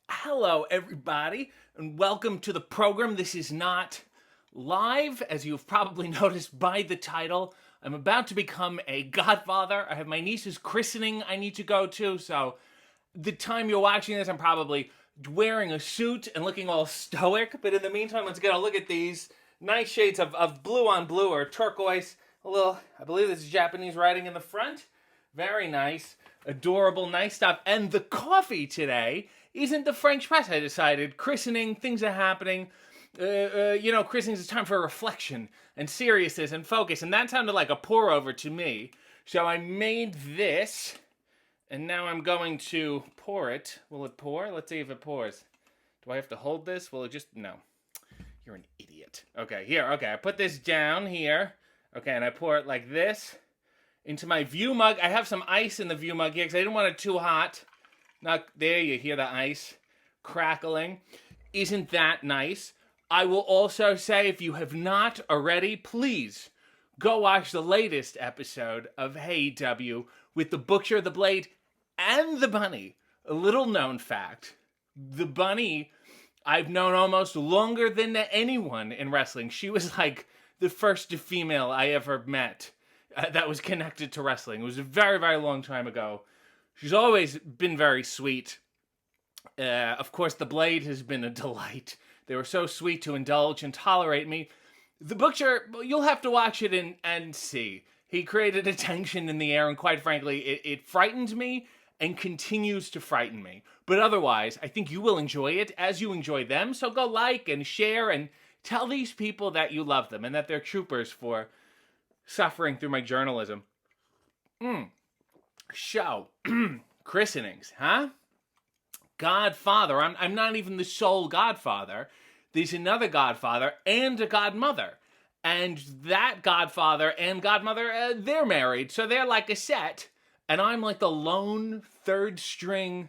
Hello, everybody, and welcome to the program. This is not live, as you've probably noticed by the title. I'm about to become a godfather. I have my niece's christening I need to go to, so the time you're watching this, I'm probably wearing a suit and looking all stoic, but in the meantime, let's get a look at these nice shades of blue on blue, or turquoise. A little, I believe this is Japanese writing in the front. Very nice, adorable, nice stuff. And the coffee today isn't the French press, I decided. Christening, things are happening. Christening is a time for reflection and seriousness and focus, and that sounded like a pour over to me. So I made this, and now I'm going to pour it. Will it pour? Let's see if it pours. Do I have to hold this? Will it just, no. You're an idiot. Okay, here, okay, I put this down here. Okay, and I pour it like this into my View mug. I have some ice in the View mug here because I didn't want it too hot. Not there, you hear the ice crackling. Isn't that nice? I will also say, if you have not already, please go watch the latest episode of Hey W with the Butcher, the Blade, and the Bunny. A little known fact. The Bunny, I've known almost longer than anyone in wrestling. She was like the first female I ever met that was connected to wrestling. It was a very, very long time ago. She's always been very sweet. Of course, the Blade has been a delight. They were so sweet to indulge and tolerate me. The Butcher, you'll have to watch it and see. He created a tension in the air, and quite frankly, it frightened me and continues to frighten me. But otherwise, I think you will enjoy it as you enjoy them. So go like and share and tell these people that you love them and that they're troopers for suffering through my journalism. So, christenings, huh? Godfather. I'm not even the sole godfather. There's another godfather and a godmother. And that godfather and godmother, they're married. So they're like a set. And I'm like the lone third string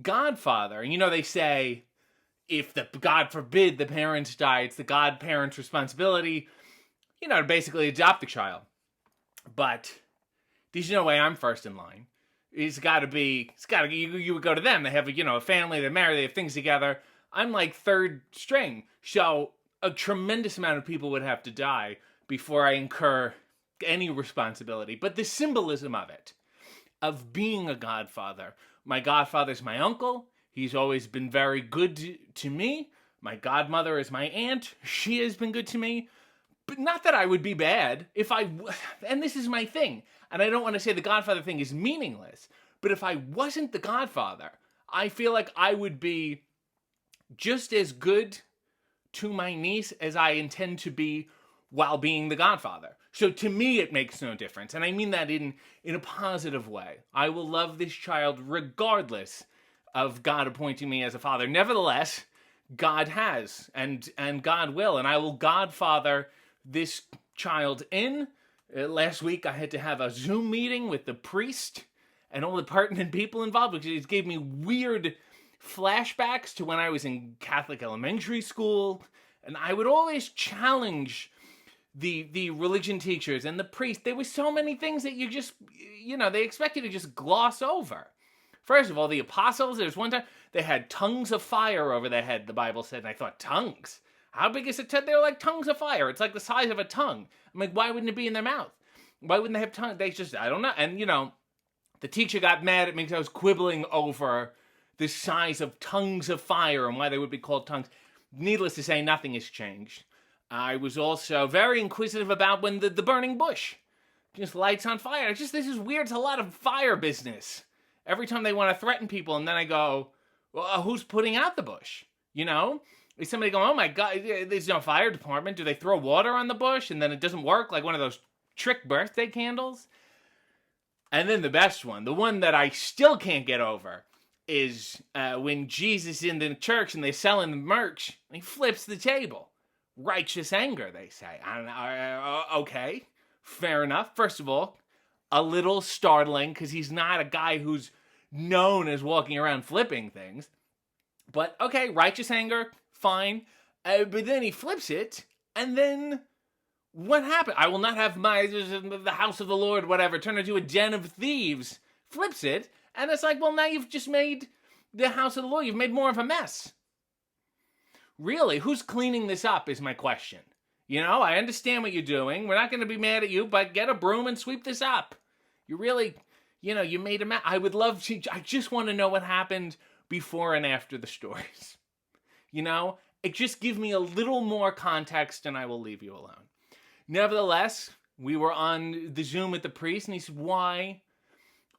godfather. And you know, they say, if God forbid the parents die, it's the godparent's responsibility, to basically adopt the child. But there's no way I'm first in line. You would go to them. They have a family, they're married, they have things together. I'm like third string. So a tremendous amount of people would have to die before I incur any responsibility. But the symbolism of it, of being a godfather. My godfather's my uncle. He's always been very good to me. My godmother is my aunt. She has been good to me. But not that I would be bad and this is my thing. And I don't want to say the godfather thing is meaningless. But if I wasn't the godfather, I feel like I would be just as good to my niece as I intend to be while being the godfather. So to me, it makes no difference. And I mean that in a positive way. I will love this child regardless of God appointing me as a father. Nevertheless, God has, and God will, and I will godfather this child in. Last week, I had to have a Zoom meeting with the priest and all the pertinent people involved, because it gave me weird flashbacks to when I was in Catholic elementary school, and I would always challenge the religion teachers and the priest. There were so many things that you just, they expect you to just gloss over. First of all, the apostles, there's one time they had tongues of fire over their head, the Bible said, and I thought, tongues? How big is a tongue? They were like tongues of fire. It's like the size of a tongue. I'm like, why wouldn't it be in their mouth? Why wouldn't they have tongues? They just, I don't know. And, the teacher got mad at me because I was quibbling over the size of tongues of fire and why they would be called tongues. Needless to say, nothing has changed. I was also very inquisitive about when the burning bush just lights on fire. This is weird. It's a lot of fire business. Every time they want to threaten people, and then I go, well, who's putting out the bush? Is somebody going, oh my God, there's no fire department. Do they throw water on the bush and then it doesn't work, like one of those trick birthday candles? And then the best one, the one that I still can't get over, is when Jesus is in the church and they're selling the merch, and he flips the table. Righteous anger, they say. I don't know. Okay, fair enough. First of all, a little startling, because he's not a guy who's known as walking around flipping things. But okay, righteous anger, fine. But then he flips it, and then What happened? I will not have the house of the Lord, whatever, turn into a den of thieves. Flips it, and it's like, well, now you've just made the house of the Lord. You've made more of a mess. Really, who's cleaning this up is my question. I understand what you're doing. We're not going to be mad at you, but get a broom and sweep this up. You really, you made a mess. I would love to, I just want to know what happened before and after the stories. It just gives me a little more context and I will leave you alone. Nevertheless, we were on the Zoom with the priest and he said, why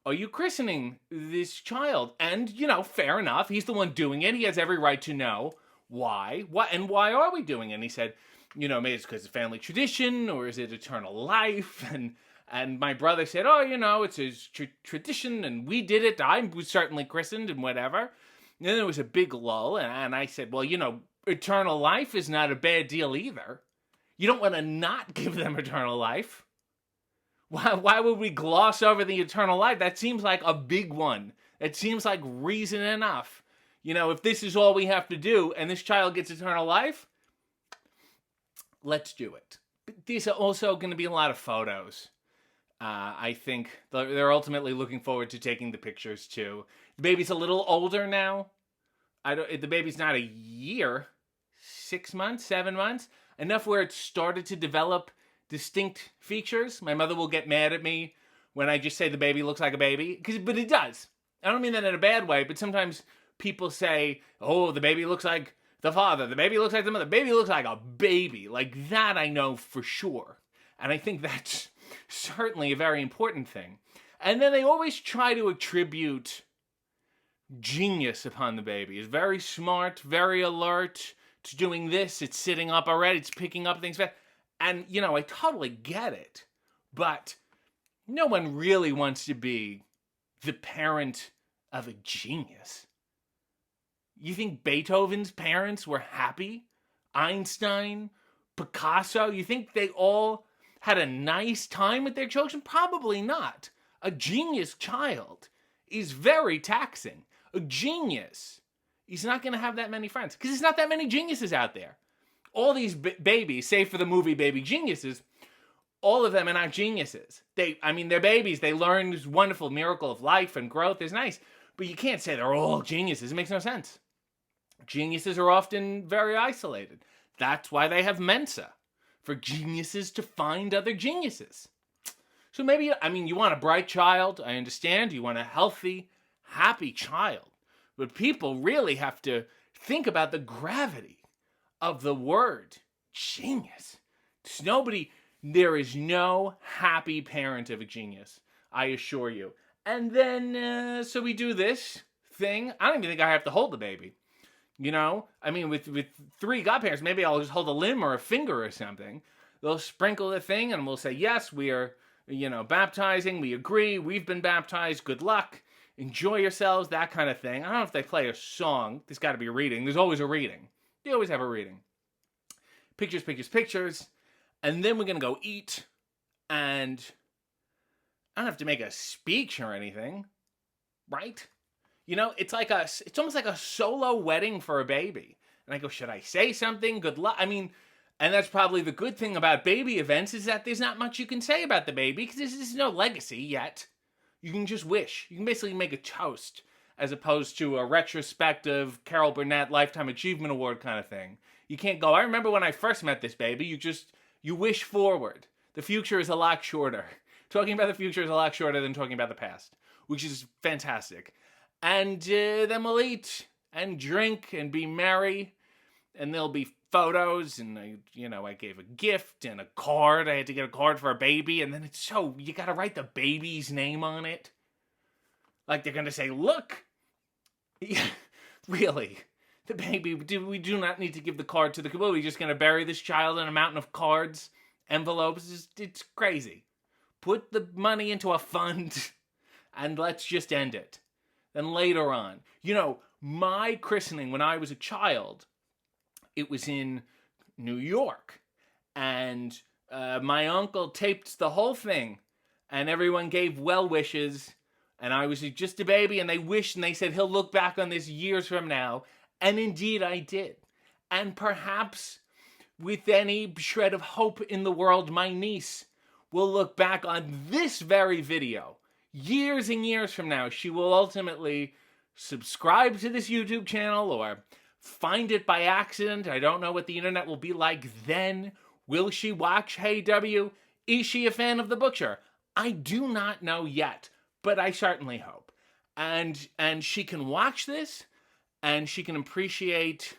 are you christening this child? And, fair enough. He's the one doing it. He has every right to know why. And why are we doing it? And he said, maybe it's because it's family tradition or is it eternal life? And my brother said, it's his tradition and we did it. I was certainly christened and whatever. And then there was a big lull and I said, well, eternal life is not a bad deal either. You don't want to not give them eternal life. Why would we gloss over the eternal life? That seems like a big one. It seems like reason enough. If this is all we have to do and this child gets eternal life, let's do it. But these are also going to be a lot of photos. I think they're ultimately looking forward to taking the pictures too. The baby's a little older now. The baby's not a year, 6 months, 7 months. Enough where it started to develop distinct features. My mother will get mad at me when I just say the baby looks like a baby. But it does. I don't mean that in a bad way, but sometimes people say, oh, the baby looks like the father. The baby looks like the mother. The baby looks like a baby. Like that I know for sure. And I think that's certainly a very important thing. And then they always try to attribute genius upon the baby. It's very smart, very alert. It's doing this, it's sitting up already, it's picking up things fast. And, I totally get it. But no one really wants to be the parent of a genius. You think Beethoven's parents were happy? Einstein? Picasso? You think they all had a nice time with their children? Probably not. A genius child is very taxing. A genius, he's not going to have that many friends because there's not that many geniuses out there. All these babies, save for the movie Baby Geniuses, all of them are not geniuses. They're babies. They learn this wonderful miracle of life and growth is nice, but you can't say they're all geniuses. It makes no sense. Geniuses are often very isolated. That's why they have Mensa, for geniuses to find other geniuses. So maybe, you want a bright child. I understand. You want a healthy, happy child. But people really have to think about the gravity of the word genius. There is no happy parent of a genius, I assure you. And then, so we do this thing. I don't even think I have to hold the baby. With 3 godparents, maybe I'll just hold a limb or a finger or something. They'll sprinkle the thing and we'll say, yes, we are, baptizing. We agree. We've been baptized. Good luck. Enjoy yourselves, that kind of thing. I don't know if they play a song. There's got to be a reading. There's always a reading. They always have a reading. Pictures, pictures, pictures. And then we're going to go eat. And I don't have to make a speech or anything. Right? It's almost like a solo wedding for a baby. And I go, should I say something? Good luck. And that's probably the good thing about baby events is that there's not much you can say about the baby because there's no legacy yet. You can just wish. You can basically make a toast as opposed to a retrospective Carol Burnett Lifetime Achievement Award kind of thing. You can't go, I remember when I first met this baby. You wish forward. The future is a lot shorter. Talking about the future is a lot shorter than talking about the past, which is fantastic. And then we'll eat and drink and be merry. And there'll be photos and, I gave a gift and a card. I had to get a card for a baby. And then you got to write the baby's name on it. Like they're going to say, look, really, the baby, we do not need to give the card to the caboose. We're just going to bury this child in a mountain of cards, envelopes. It's crazy. Put the money into a fund and let's just end it. Then later on, my christening when I was a child, it was in New York. And my uncle taped the whole thing. And everyone gave well wishes. And I was just a baby. And they wished and they said, he'll look back on this years from now. And indeed I did. And perhaps with any shred of hope in the world, my niece will look back on this very video years and years from now. She will ultimately subscribe to this YouTube channel or find it by accident. I don't know what the internet will be like then. Will she watch Hey W? Is she a fan of the Butcher? I do not know yet, but I certainly hope. And she can watch this and she can appreciate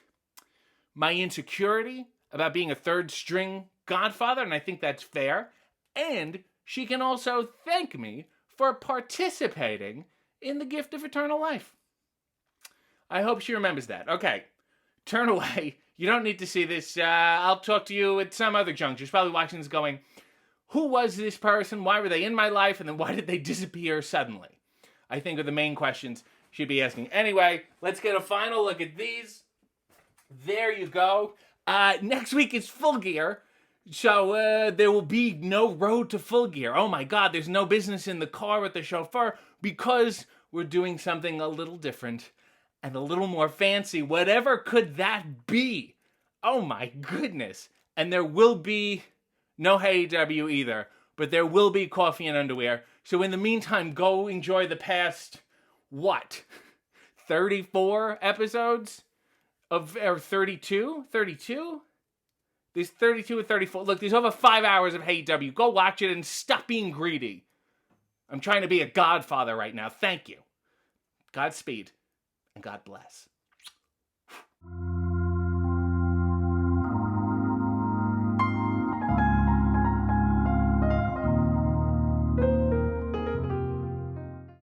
my insecurity about being a third string godfather, and I think that's fair. And she can also thank me for participating in the gift of eternal life. I hope she remembers that. Okay, turn away. You don't need to see this. I'll talk to you at some other juncture. She's probably watching this going, who was this person? Why were they in my life? And then why did they disappear suddenly? I think are the main questions she'd be asking. Anyway, let's get a final look at these. There you go. Next week is Full Gear. So there will be no road to Full Gear. Oh my God, there's no business in the car with the chauffeur because we're doing something a little different and a little more fancy. Whatever could that be? Oh my goodness. And there will be no Hey W either, but there will be coffee and underwear. So in the meantime, go enjoy the past, 34 episodes of, or 32? 32? There's 32 or 34. Look, there's over 5 hours of Hey W. Go watch it and stop being greedy. I'm trying to be a godfather right now. Thank you. Godspeed and God bless.